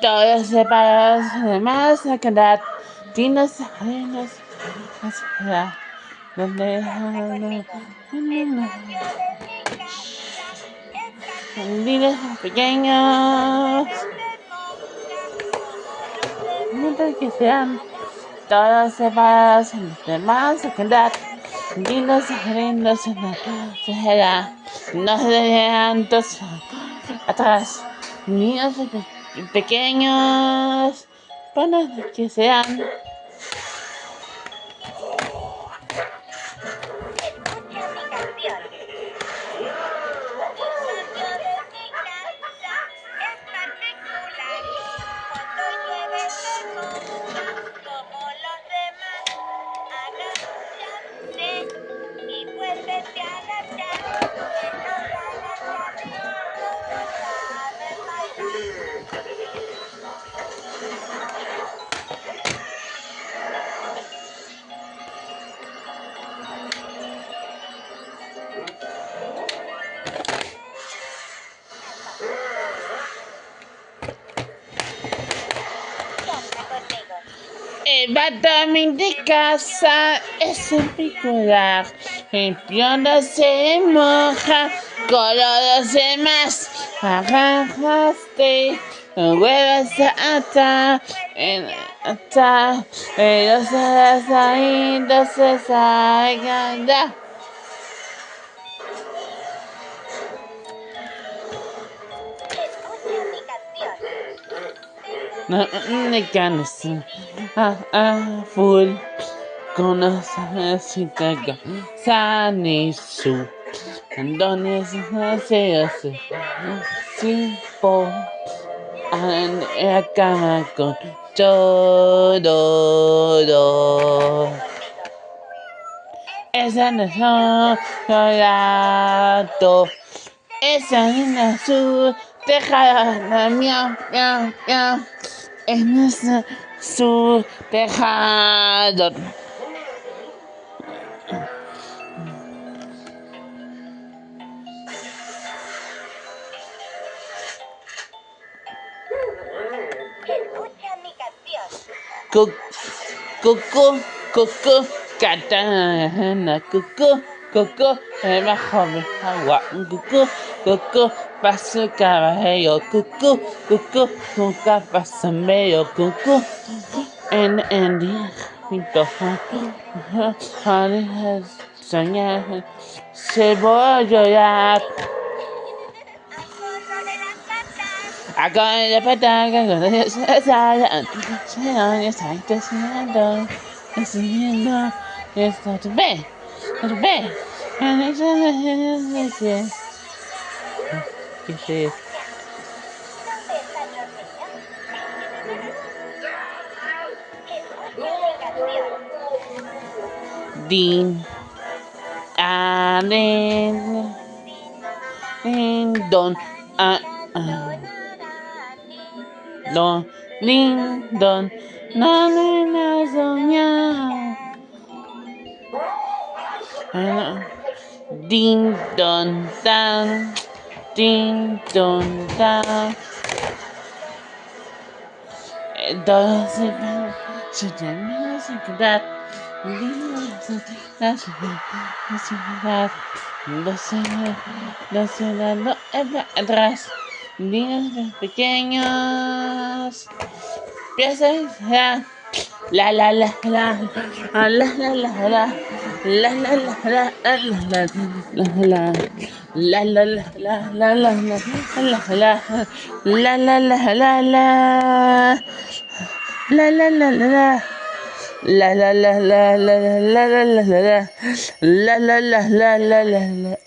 todos separados, además a quedar dinos, arenas, donde niños pequeños, mientras que sean todos separados, además a quedar dinos, arenas, no se dejan todos atrás, niños pequeños, para que sean el batamín de casa es particular. El piono se moja con los demás. Agarraste, vuelves a atar, los alas ahí, no se salgan. No me canso full con los cinco sanisu donde se hace simple en la cama con todo esa no es gato esa niña azul deja miau miau miau en su tejado. Coco, katana, coco, bajo mi agua, coco, paso cabello, coco, nunca pasa medio, coco, en día, pinto, soñar, se voy a llorar. Acá en la pataca, cuando ya se sale, ya está enseñando, está tu ve, ¿qué sé? Din, don, don, ding, don, na soñar. Ding, don, dan, ding, don, dan. Entonces, se termina sin quedar. La ciudad, no atrás, niños pequeños, piensan la la la la la la la la la la la la la la la